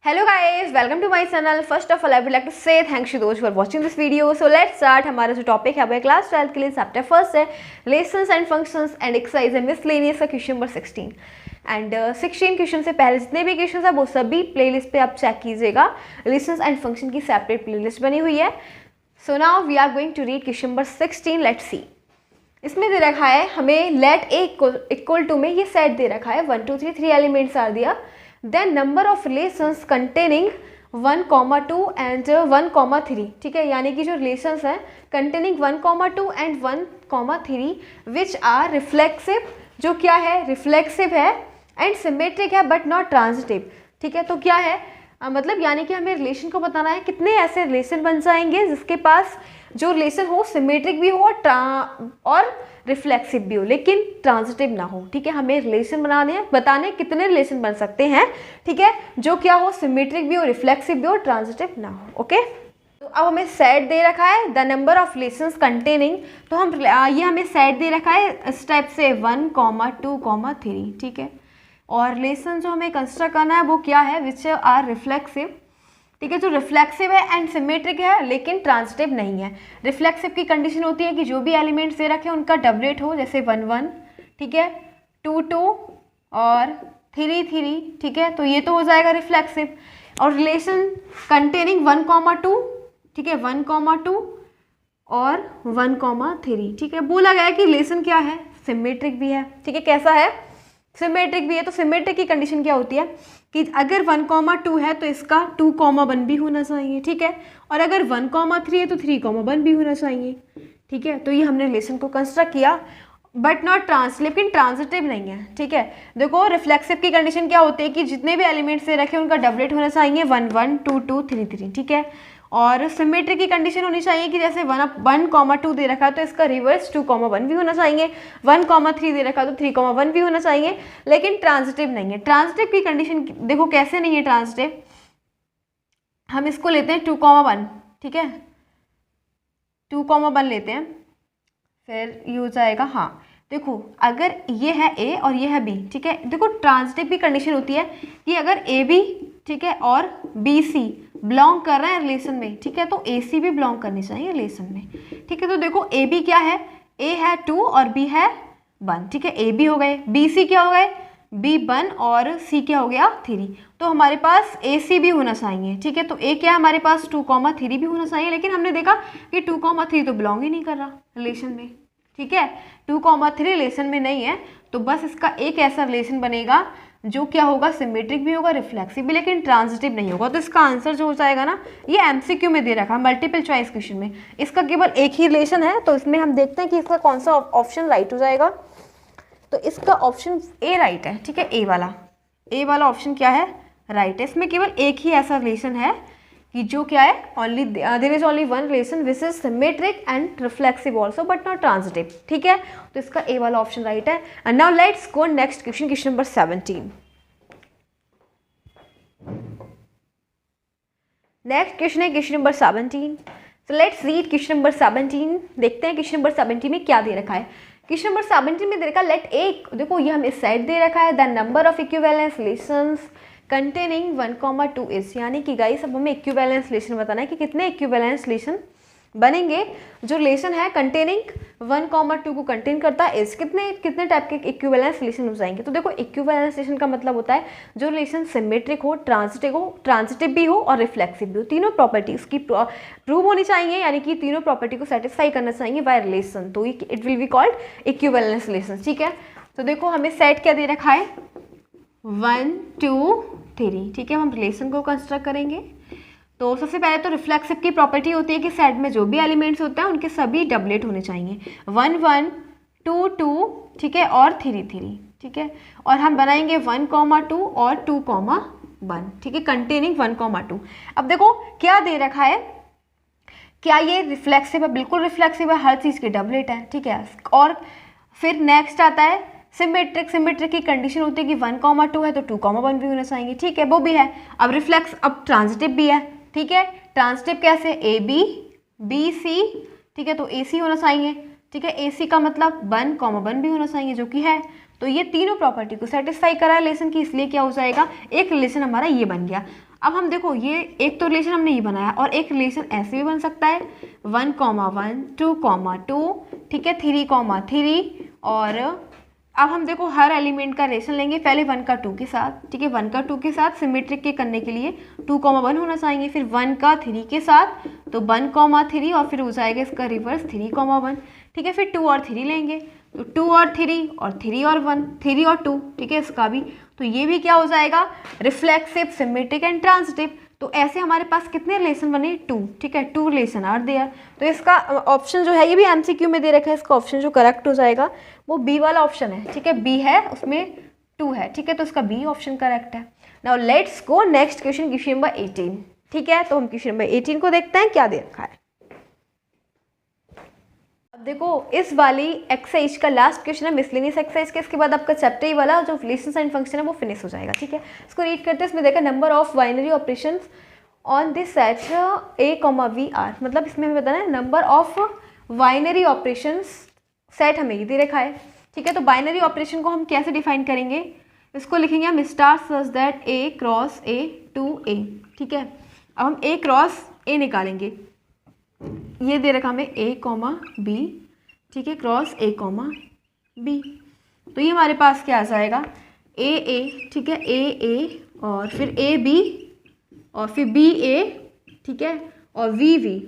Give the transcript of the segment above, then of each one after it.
Hello guys, welcome to my channel. First of all, I would like to say thanks to those who are watching this video. So let's start. हमारा जो topic है वो class 12 के लिए chapter first है, lessons and functions and exercise है miscellaneous का question number 16 and 16 question से पहले जितने भी क्वेश्चन है वो सभी प्लेलिस्ट पे आप चेक कीजिएगा. लेसन्स एंड फंक्शन की सेपरेट प्लेलिस्ट बनी हुई है. So now we are going to read question number 16. Let's see. इसमें दे रखा है हमें लेट ए इक्वल टू में ये सेट दे रखा है 1 2 3 3 एलिमेंट्स आर दिया. Then number of relations containing 1, 2 and 1, 3. ठीक है, यानी कि जो रिलेशंस हैं containing 1, 2 and 1, 3 which are reflexive, जो क्या है रिफ्लेक्सिव है एंड सिमेट्रिक है बट नॉट ट्रांजिटिव. ठीक है, तो क्या है मतलब यानी कि हमें रिलेशन को बताना है कितने ऐसे रिलेशन बन जाएंगे जिसके पास जो रिलेशन हो सिमेट्रिक भी हो और रिफ्लेक्सिव भी हो लेकिन ट्रांजिटिव ना हो. ठीक है, हमें रिलेशन बनाने हैं, बताने कितने रिलेशन बन सकते हैं. ठीक है, जो क्या हो सिमेट्रिक भी हो, रिफ्लेक्सिव भी हो, ट्रांजिटिव ना हो. ओके, तो अब हमें सेट दे रखा है the number of relations containing. तो हम ये हमें सेट दे रखा है इस टाइप से 1, 2, 3. ठीक है, और रिलेशन जो हमें कंस्ट्रक्ट करना है वो क्या है विच आर रिफ्लेक्सिव. ठीक है, जो रिफ्लेक्सिव है एंड सिमेट्रिक है लेकिन ट्रांजिटिव नहीं है. रिफ्लेक्सिव की कंडीशन होती है कि जो भी एलिमेंट्स दे रखे हैं उनका डबलेट हो, जैसे 1, 1. ठीक है, 2, 2 और 3, 3. ठीक है, तो ये तो हो जाएगा रिफ्लेक्सिव. और रिलेशन कंटेनिंग 1, 2. ठीक है, 1, 2 और 1, 3. ठीक है, बोला गया है कि रिलेशन क्या है सिमेट्रिक भी है. ठीक है, कैसा है सिमेट्रिक भी है. तो सिमेट्रिक की कंडीशन क्या होती है कि अगर 1, 2 है तो इसका 2, 1 भी होना चाहिए. ठीक है, और अगर 1, 3 है तो 3, 1 भी होना चाहिए. ठीक है, तो ये हमने रिलेशन को कंस्ट्रक्ट किया बट नॉट लेकिन ट्रांजिटिव नहीं है. ठीक है, देखो रिफ्लेक्सिव की कंडीशन क्या होती है कि जितने भी एलिमेंट्स से रखे उनका डबलेट होना चाहिए 1, 1, 2, 2, 3, 3. ठीक है, और सिमेट्रिक की कंडीशन होनी चाहिए कि जैसे 1, 2 दे रखा है तो इसका रिवर्स 2, 1 भी होना चाहिए. 1, 3 दे रखा है तो 3, 1 भी होना चाहिए लेकिन ट्रांजिटिव नहीं है. ट्रांजिटिव की कंडीशन देखो कैसे नहीं है ट्रांजिटिव. हम इसको लेते हैं 2, 1. ठीक है, 2, 1 लेते हैं, फिर ये हो जाएगा. हाँ देखो अगर ये है ए और ये है बी. ठीक है, देखो ट्रांजिटिव की कंडीशन होती है कि अगर ए बी ठीक है और बी सी बिलोंग कर रहे हैं रिलेशन में. ठीक है, तो ए सी भी बिलोंग करनी चाहिए रिलेशन में. ठीक है, तो देखो ए बी क्या है, ए है 2 और बी है 1. ठीक है, ए बी हो गए, बी सी क्या हो गए, बी 1 और सी क्या हो गया 3. तो हमारे पास ए सी भी होना चाहिए. ठीक है, तो ए क्या है हमारे पास 2, 3 भी होना चाहिए लेकिन हमने देखा कि 2, 3 तो बिलोंग ही नहीं कर रहा रिलेशन में. ठीक है, 2, 3 रिलेशन में नहीं है तो बस इसका एक ऐसा रिलेशन बनेगा जो क्या होगा सिमेट्रिक भी होगा, रिफ्लेक्सिव भी, लेकिन ट्रांजिटिव नहीं होगा. तो इसका आंसर जो हो जाएगा ना, ये एमसीक्यू में दे रखा है मल्टीपल चॉइस क्वेश्चन में, इसका केवल एक ही रिलेशन है. तो इसमें हम देखते हैं कि इसका कौन सा ऑप्शन राइट हो जाएगा. तो इसका ऑप्शन ए राइट है. ठीक है, ए वाला ऑप्शन क्या है राइट है. इसमें केवल एक ही ऐसा रिलेशन है कि जो क्या है only there is only one relation which is symmetric and reflexive also but not transitive. ठीक है, तो इसका ए वाला ऑप्शन राइट है. And now let's go next question, question number 17. Next question है question number 17. So let's read question number 17. देखते हैं question number 17 में क्या दे रखा है. क्वेश्चन नंबर 17 में दे रखा है लेट ए, देखो ये हमें सेट दे रखा है the number of equivalence relations containing 1, 2 is, यानी कि गाइस अब हमें इक्विवेलेंस रिलेशन बताना है कि कितने इक्विवेलेंस रिलेशन बनेंगे. जो रिलेशन है कंटेनिंग 1, 2 को कंटेन करता है इज, कितने टाइप के इक्विवेलेंस रिलेशन हो जाएंगे. तो देखो इक्विवेलेंस रिलेशन का मतलब होता है जो रिलेशन सिमेट्रिक हो, ट्रांजिटिव भी हो और रिफ्लेक्सिव भी हो. तीनों प्रॉपर्टी उसकी प्रूव होनी चाहिए, यानी कि तीनों प्रॉपर्टी को सेटिस्फाई करना चाहिए बाय रिलेशन. तो it will be called equivalence relation. ठीक है, तो देखो हमें सेट क्या दे रखा है 1, 2, 3. ठीक है, हम रिलेशन को कंस्ट्रक्ट करेंगे. तो सबसे पहले तो रिफ्लेक्सिव की प्रॉपर्टी होती है कि सेट में जो भी एलिमेंट्स होते हैं उनके सभी डबलेट होने चाहिए. 1, 1, 2, 2. ठीक है, और 3, 3. ठीक है, और हम बनाएंगे 1, 2 और 2, 1. ठीक है, कंटेनिंग 1, 2. अब देखो क्या दे रखा है, क्या ये रिफ्लेक्सिव है, बिल्कुल रिफ्लेक्सिव है, हर चीज़ के डबलेट है. ठीक है, और फिर नेक्स्ट आता है सिमेट्रिक की कंडीशन होती है कि 1, 2 है तो 2, 1 भी होना चाहिए. ठीक है, वो भी है. अब ट्रांजिटिव भी है. ठीक है, ट्रांजिटिव कैसे, ए बी, बी सी. ठीक है, तो ए सी होना चाहिए. ठीक है, ए सी का मतलब 1, 1 भी होना चाहिए जो कि है. तो ये तीनों प्रॉपर्टी को सेटिस्फाई करा है रिलेशन की, इसलिए क्या हो जाएगा, एक रिलेशन हमारा ये बन गया। अब हम देखो ये एक तो रिलेशन हमने ये बनाया और एक रिलेशन ऐसे भी बन सकता है 1,1 2,2 ठीक है 3,3 और अब हम देखो हर एलिमेंट का रिलेशन लेंगे, पहले 1 का 2 के साथ, ठीक है 1 का 2 के साथ सिमेट्रिक के करने के लिए 2,1 होना चाहिए, फिर 1 का 3 के साथ तो 1,3 और फिर हो जाएगा इसका रिवर्स 3,1, ठीक है फिर 2 और 3 लेंगे तो 2 और 3 और 3 और 1 3 और 2, ठीक है इसका भी, तो ये भी क्या हो जाएगा रिफ्लेक्सिव सिमेट्रिक एंड ट्रांजिटिव। तो ऐसे हमारे पास कितने रिलेशन बने 2, ठीक है 2 रिलेशन आर देयर। तो इसका ऑप्शन जो है ये भी एमसीक्यू में दे रखा है, इसका ऑप्शन जो करेक्ट हो जाएगा वो बी वाला ऑप्शन है, ठीक है बी है उसमें 2 है, ठीक है तो इसका बी ऑप्शन करेक्ट है। Now let's go next question, question number 18, ठीक है तो हम क्वेश्चन नंबर 18 को देखते हैं क्या दे रखा है। अब देखो इस वाली एक्सरसाइज का लास्ट क्वेश्चन है मिसलेनियस एक्सरसाइज के, इसके बाद आपका चैप्टर ही वाला जो रिलेशंस एंड फंक्शन है वो फिनिश हो जाएगा, ठीक है इसको रीड करते हैं। इसमें देखा number of binary operations on this set a,v,r, मतलब इसमें हमें बताना है number of binary operations set हमें ये दे रखा है, ठीक है तो बाइनरी ऑपरेशन को हम कैसे डिफाइन करेंगे, इसको लिखेंगे हम star such that a cross a to a, ठीक है अब हम a क्रॉस a निकालेंगे, ये दे रखा हमें a, b, ठीक है क्रॉस a, b, तो ये हमारे पास क्या आ जाएगा a, ठीक है a और फिर a b और फिर b a, ठीक है और v v,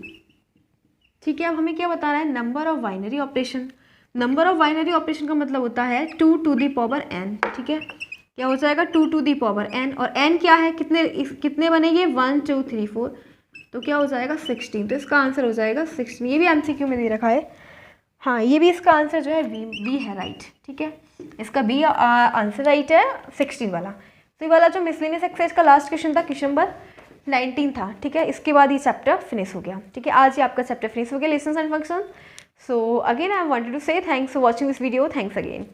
ठीक है अब हमें क्या बताना है number of binary operation. Number of binary operation का मतलब होता है 2 to the power n, ठीक है क्या हो जाएगा 2 to the power n, और n क्या है कितने बनेंगे 1 2 3 4, तो क्या हो जाएगा 16, तो इसका आंसर हो जाएगा 16। ये भी एमसीक्यू में दे रखा है, हाँ ये भी इसका आंसर जो है बी है राइट, ठीक है इसका बी आंसर राइट है 16 वाला। तो ये वाला जो मिसलेनियस एक्सरसाइज का लास्ट क्वेश्चन था क्वेश्चन नंबर 19 था, ठीक है इसके बाद ये चैप्टर फिनिश हो गया, ठीक है आज ही आपका चैप्टर फिनिश हो गया relations and function. So again I wanted to say thanks for watching this video, thanks again.